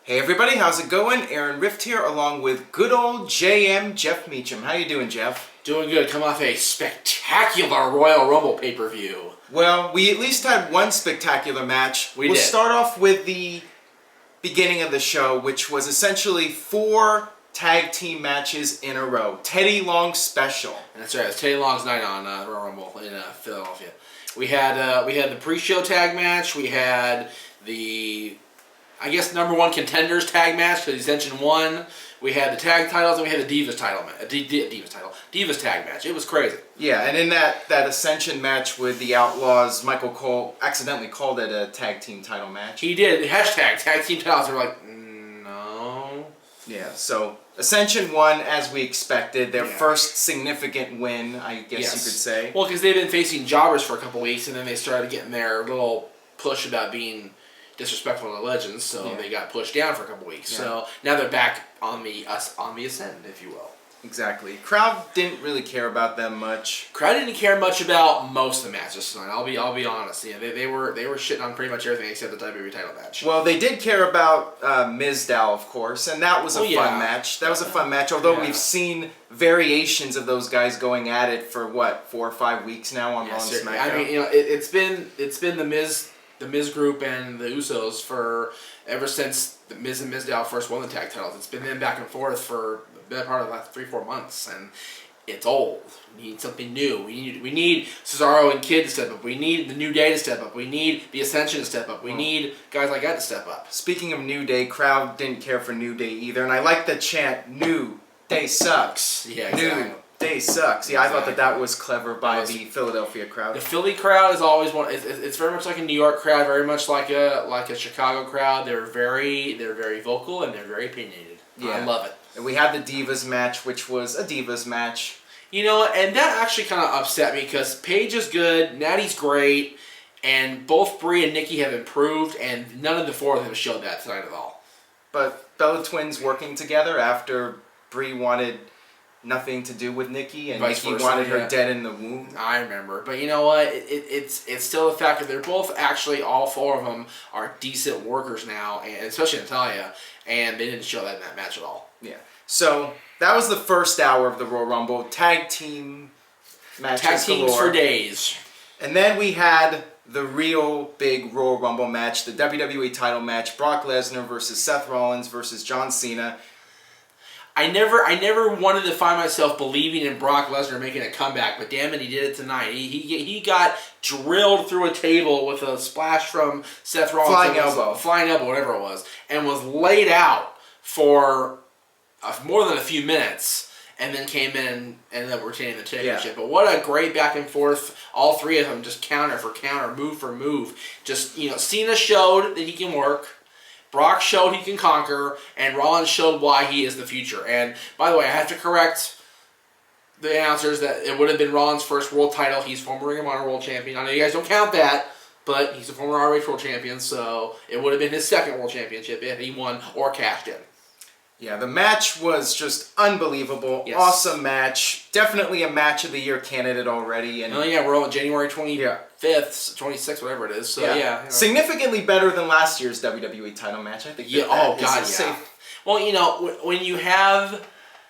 Hey everybody, how's it going? Aaron Rift here, along with good old JM Jeff Meacham. How you doing, Jeff? Doing good. Come off a spectacular Royal Rumble pay-per-view. Well, we at least had one spectacular match. We'll start off with the beginning of the show, which was essentially 4 tag team matches in a row. Teddy Long special. That's right. It's Teddy Long's night on Royal Rumble in Philadelphia. We had the pre-show tag match. We had the, I guess, #1 contenders tag match because Ascension won. We had the tag titles and we had the Divas title Divas tag match. It was crazy. Yeah, and in that Ascension match with the Outlaws, Michael Cole accidentally called it a tag team title match. He did. The hashtag tag team titles were like, no. Yeah, so Ascension won as we expected. Their first significant win, I guess you could say. Well, because they've been facing jobbers for a couple weeks and then they started getting their little push about being disrespectful to legends, so they got pushed down for a couple weeks. Yeah. So now they're back on the ascend, if you will. Exactly. Crowd didn't really care about them much. Crowd didn't care much about most of the matches tonight. I'll be honest. Yeah, they were shitting on pretty much everything except the WWE title match. Well, they did care about Mizdow, of course, and that was a fun match. That was a fun match. Although we've seen variations of those guys going at it for 4 or 5 weeks now on Raw and SmackDown. I mean, it's been the Miz group and the Usos for ever since the Miz and Mizdow first won the tag titles. It's been them back and forth for the better part of the last 3-4 months, and it's old. We need something new. We need Cesaro and Kid to step up. We need the New Day to step up. We need the Ascension to step up. We need guys like that to step up. Speaking of New Day, crowd didn't care for New Day either, and I like the chant, New Day sucks. Yeah, exactly. New Day sucks. Yeah, exactly. I thought that was clever by the Philadelphia crowd. The Philly crowd is always one. It's very much like a New York crowd, very much like a Chicago crowd. They're very vocal and they're very opinionated. Yeah. I love it. And we had the Divas match, which was a Divas match. You know, and that actually kind of upset me because Paige is good, Natty's great, and both Brie and Nikki have improved, and none of the 4 of them showed that tonight at all. But Bella Twins working together after Brie wanted nothing to do with Nikki, and Nikki wanted her dead in the womb. I remember. But you know what? It's still the fact that they're both actually, all 4 of them, are decent workers now, and especially Natalya, and they didn't show that in that match at all. Yeah. So that was the first hour of the Royal Rumble. Tag team matches Tag teams galore. for days. And then we had the real big Royal Rumble match, the WWE title match, Brock Lesnar versus Seth Rollins versus John Cena. I never wanted to find myself believing in Brock Lesnar making a comeback, but damn it, he did it tonight. He got drilled through a table with a splash from Seth Rollins. Flying elbow, whatever it was, and was laid out for more than a few minutes, and then came in and ended up retaining the championship. But what a great back and forth. All 3 of them just counter for counter, move for move. Just, Cena showed that he can work. Brock showed he can conquer, and Rollins showed why he is the future. And, by the way, I have to correct the announcers that it would have been Rollins' first world title. He's former Ring of Honor world champion. I know you guys don't count that, but he's a former ROH world champion, so it would have been his second world championship if he won or cashed in. Yeah, the match was just unbelievable. Yes. Awesome match. Definitely a match of the year candidate already. And we're on January 25th, 26th, whatever it is. So significantly better than last year's WWE title match. I think. Safe. Well, when you have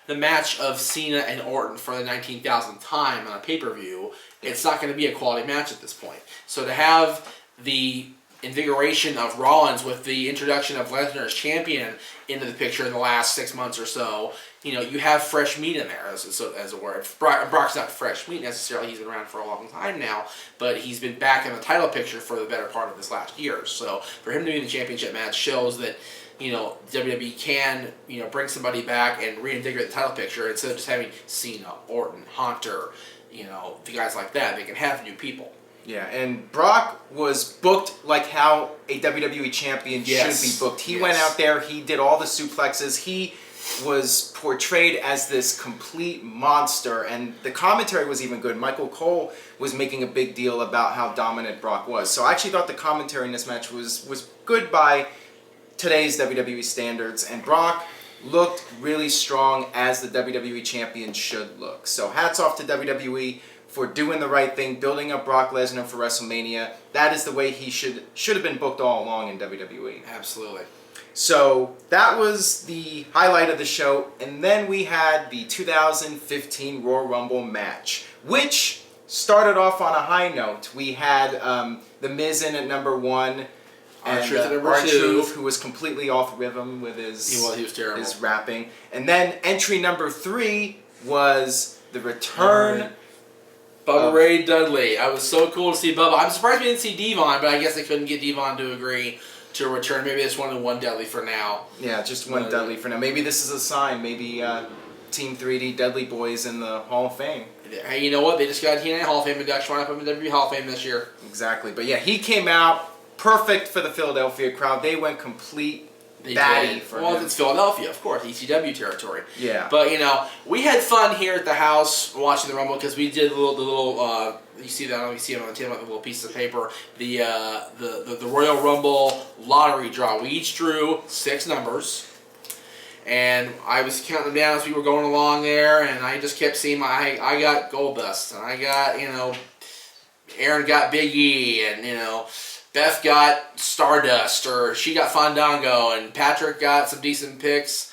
the match of Cena and Orton for the 19,000th time on a pay-per-view, it's not going to be a quality match at this point. So to have the invigoration of Rollins with the introduction of Lesnar as champion into the picture in the last 6 months or so, you have fresh meat in there, as it were. Brock's not fresh meat necessarily. He's been around for a long time now, but he's been back in the title picture for the better part of this last year. So for him to be in the championship match shows that WWE can bring somebody back and reinvigorate the title picture instead of just having Cena, Orton, Hunter, the guys like that. They can have new people. Yeah, and Brock was booked like how a WWE champion should be booked. He went out there, he did all the suplexes, he was portrayed as this complete monster, and the commentary was even good. Michael Cole was making a big deal about how dominant Brock was. So I actually thought the commentary in this match was good by today's WWE standards, and Brock looked really strong as the WWE champion should look. So hats off to WWE for doing the right thing, building up Brock Lesnar for WrestleMania. That is the way he should have been booked all along in WWE. Absolutely. So that was the highlight of the show. And then we had the 2015 Royal Rumble match, which started off on a high note. We had The Miz in at number 1. And R-Truth, who was completely off rhythm with his, he was terrible. His rapping. And then entry number 3 was the return Bubba Ray Dudley. I was so cool to see Bubba. I'm surprised we didn't see Devon, but I guess they couldn't get Devon to agree to return. Maybe they just wanted one Dudley for now. Yeah, just one Dudley for now. Maybe this is a sign. Maybe Team 3D Dudley Boys in the Hall of Fame. Hey, you know what? They just got a TNA Hall of Fame induction. Why not put him in the WWE Hall of Fame this year? Exactly. But yeah, he came out perfect for the Philadelphia crowd. They went complete batty for him. Well, it's Philadelphia, of course, ECW territory. Yeah. But, you know, we had fun here at the house watching the Rumble because we did the little you see that, you see it on the table, the little pieces of paper, the Royal Rumble lottery draw. We each drew 6 numbers. And I was counting them down as we were going along there, and I just kept seeing I got Goldust, and I got, you know, Aaron got Big E, and, you know, Beth got Stardust, or she got Fandango, and Patrick got some decent picks.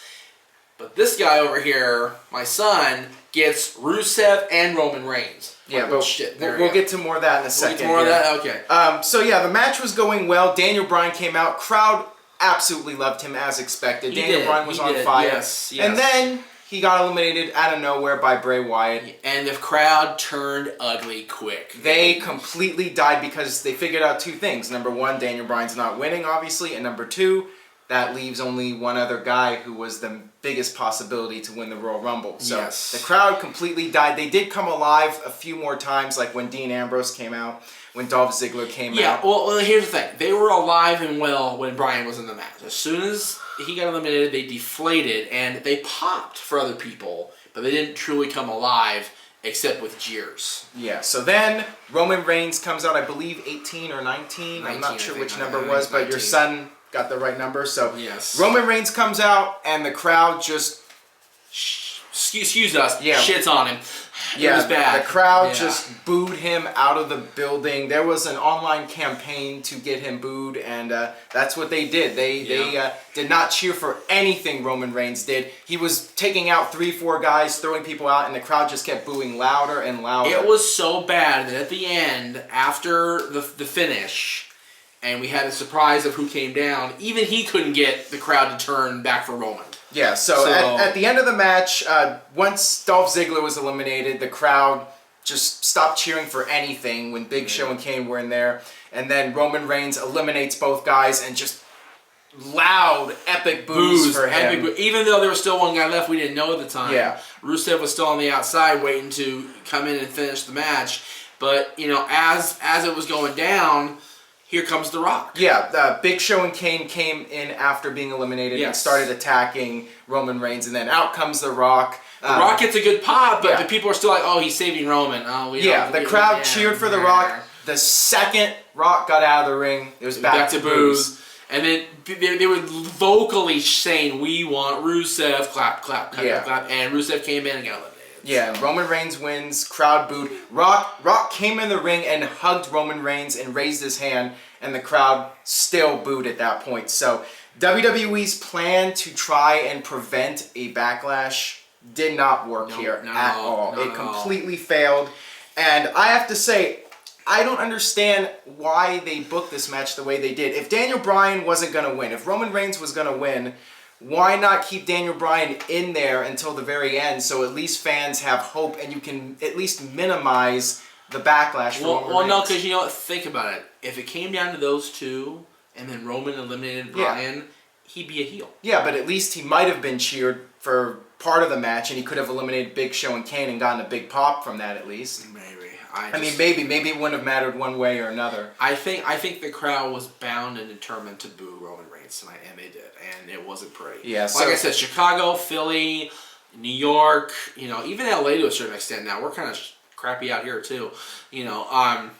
But this guy over here, my son, gets Rusev and Roman Reigns. Yeah, but we'll get to more of that in a second. We'll get to more of that? Okay. So yeah, the match was going well. Daniel Bryan came out. Crowd absolutely loved him as expected. Daniel Bryan was on fire. Yes. And then he got eliminated out of nowhere by Bray Wyatt. And the crowd turned ugly quick. They completely died because they figured out 2 things. Number 1, Daniel Bryan's not winning, obviously. And number 2, that leaves only one other guy who was the biggest possibility to win the Royal Rumble. So the crowd completely died. They did come alive a few more times, like when Dean Ambrose came out, when Dolph Ziggler came out. Yeah, well, here's the thing. They were alive and well when Bryan was in the match. As soon as he got eliminated, they deflated, and they popped for other people, but they didn't truly come alive except with jeers. Yeah, so then Roman Reigns comes out, I believe 18 or 19. I'm not sure which number it was, but 19. Your son got the right number. So yes. Roman Reigns comes out, and the crowd just... Excuse us, shits on him. It was bad. The crowd just booed him out of the building. There was an online campaign to get him booed, and that's what they did. They did not cheer for anything Roman Reigns did. He was taking out 3-4 guys, throwing people out, and the crowd just kept booing louder and louder. It was so bad that at the end, after the finish, and we had a surprise of who came down, even he couldn't get the crowd to turn back for Roman. Yeah, so at the end of the match, once Dolph Ziggler was eliminated, the crowd just stopped cheering for anything when Big Show and Kane were in there. And then Roman Reigns eliminates both guys and just loud, epic boos for him. Even though there was still one guy left we didn't know at the time. Yeah. Rusev was still on the outside waiting to come in and finish the match. But, you know, as it was going down... Here comes The Rock. Yeah, Big Show and Kane came in after being eliminated and started attacking Roman Reigns, and then out comes The Rock. The Rock gets a good pop, but the people are still like, oh, he's saving Roman. Oh, the crowd cheered for The Rock. The second Rock got out of the ring, it was back to boos. And then they were vocally saying, we want Rusev, clap, clap, clap, clap. And Rusev came in and got eliminated. Yeah, Roman Reigns wins, crowd booed. Rock came in the ring and hugged Roman Reigns and raised his hand, and the crowd still booed at that point. So WWE's plan to try and prevent a backlash did not work here at all. It completely failed. And I have to say, I don't understand why they booked this match the way they did. If Daniel Bryan wasn't going to win, if Roman Reigns was going to win, why not keep Daniel Bryan in there until the very end so at least fans have hope and you can at least minimize the backlash from Roman Reigns? No, because you know what? Think about it. If it came down to those two and then Roman eliminated Bryan, he'd be a heel. Yeah, but at least he might have been cheered for part of the match and he could have eliminated Big Show and Kane and gotten a big pop from that at least. Maybe. Maybe it wouldn't have mattered one way or another. I think the crowd was bound and determined to boo Roman Reigns tonight, and they did, and it wasn't pretty. Yeah, like I said, Chicago, Philly, New York, you know, even LA to a certain extent now. We're kind of crappy out here too. You know,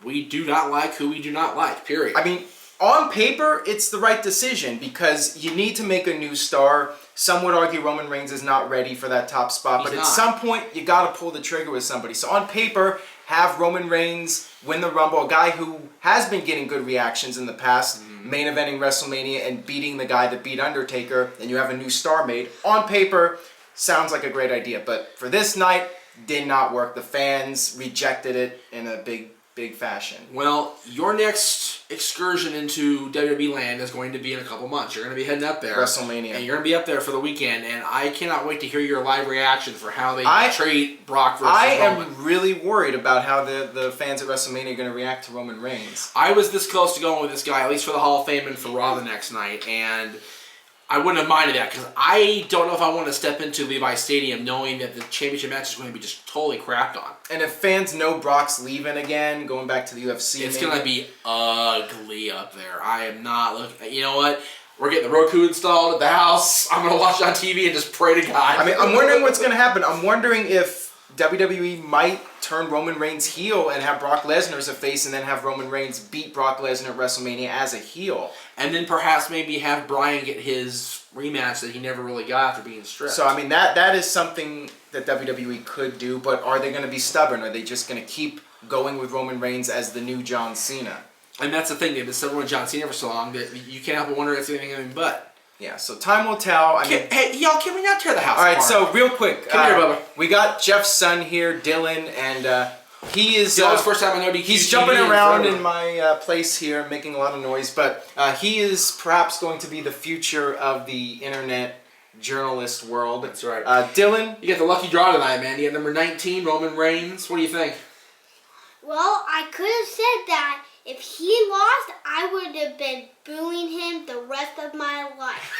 we do not like who we do not like. Period. I mean, on paper, it's the right decision because you need to make a new star. Some would argue Roman Reigns is not ready for that top spot, but at some point, you got to pull the trigger with somebody. So on paper, have Roman Reigns win the Rumble, a guy who has been getting good reactions in the past. main eventing WrestleMania and beating the guy that beat Undertaker, and you have a new star made. On paper, sounds like a great idea, but for this night, did not work. The fans rejected it in a big fashion. Well, your next excursion into WWE land is going to be in a couple months. You're going to be heading up there. WrestleMania. And you're going to be up there for the weekend, and I cannot wait to hear your live reaction for how they treat Brock versus Roman. am really worried about how the fans at WrestleMania are going to react to Roman Reigns. I was this close to going with this guy, at least for the Hall of Fame and for Raw the next night, and I wouldn't have minded that, because I don't know if I want to step into Levi's Stadium knowing that the championship match is going to be just totally crapped on. And if fans know Brock's leaving again, going back to the UFC, it's going to be ugly up there. I am not looking. You know what? We're getting the Roku installed at the house. I'm going to watch it on TV and just pray to God. I mean, I'm wondering what's going to happen. I'm wondering if WWE might turn Roman Reigns heel and have Brock Lesnar as a face, and then have Roman Reigns beat Brock Lesnar at WrestleMania as a heel. And then perhaps maybe have Bryan get his rematch that he never really got after being stripped. So, I mean, that is something that WWE could do, but are they going to be stubborn? Are they just going to keep going with Roman Reigns as the new John Cena? And that's the thing. They've been stubborn with John Cena for so long that you can't help but wonder if it's anything but. Yeah, so time will tell. Hey, y'all, can we not tear the house apart? All right, apart? so real quick. Come here, Bubba. We got Jeff's son here, Dylan, and he is... Dylan's first time on ODQ. He's jumping around in my place here, making a lot of noise, but he is perhaps going to be the future of the internet journalist world. That's right. Dylan? You got the lucky draw tonight, man. You got number 19, Roman Reigns. What do you think? Well, I could have said that. If he lost, I would have been booing him the rest of my life.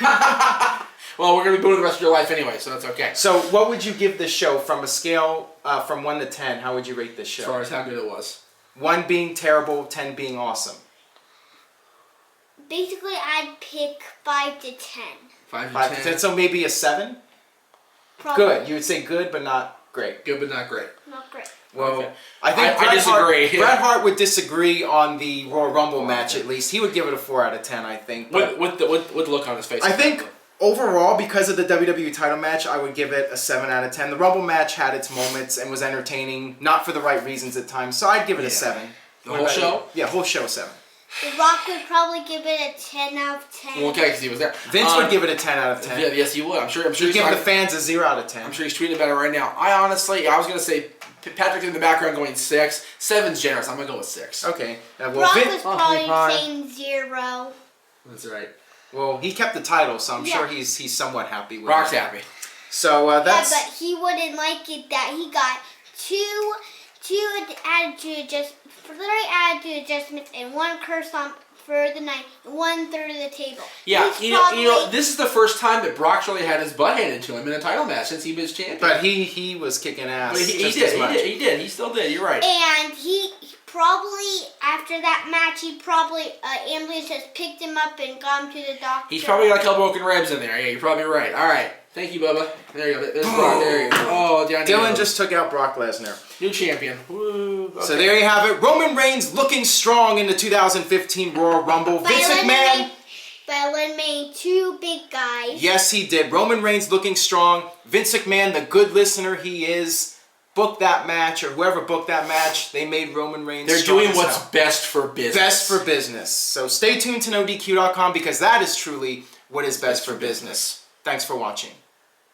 Well, we're going to be booing the rest of your life anyway, so that's okay. So what would you give this show from a scale from 1 to 10? How would you rate this show? As far as how good it was. 1 being terrible, 10 being awesome. Basically, I'd pick 5 to 10. 5 5 to 10, so maybe a 7? Probably. Good. You would say good, but not great. Good, but not great. Not great. Well, okay. I think I disagree. Bret Hart would disagree on the Royal Rumble match at least. He would give it a 4 out of 10, I think. With the look on his face. I think overall, because of the WWE title match, I would give it a 7 out of 10. The Rumble match had its moments and was entertaining, not for the right reasons at times, so I'd give it a 7. The whole show? Yeah, whole show 7. The Rock would probably give it a 10 out of 10. Well, okay, because he was there. Vince would give it a 10 out of 10. Yeah, yes, he would. I'm sure. He'd give the fans a 0 out of 10. I'm sure he's tweeting about it right now. I was going to say Patrick's in the background going 6. 7's generous. I'm going to go with 6. Okay. Well, Brock Vince was probably saying 0. That's right. Well, he kept the title, so I'm Yeah. sure he's somewhat happy with Brock's it. happy. So that's... Yeah, but he wouldn't like it that he got two attitude adjustments and 1 curse on for the night, 1/3 of the table. Yeah, He's you know, this is the first time that Brock's really had his butt handed to him in a title match since he was champion. But he was kicking ass. But he did. He still did. You're right. And he probably, after that match, ambulance just picked him up and got him to the doctor. He's probably got a couple broken ribs in there. Yeah, you're probably right. All right. Thank you, Bubba. There you go. There's Brock. There you go. Oh, Dylan just took out Brock Lesnar. New champion. Woo. Okay. So there you have it. Roman Reigns looking strong in the 2015 Royal Rumble. Vince McMahon. By eliminating 2 big guys. Yes, he did. Roman Reigns looking strong. Vince McMahon, the good listener he is, booked that match, or whoever booked that match, they made Roman Reigns They're strong doing as what's hell. best for business. Best for business. So stay tuned to NoDQ.com because that is truly what is best for business. Thanks for watching.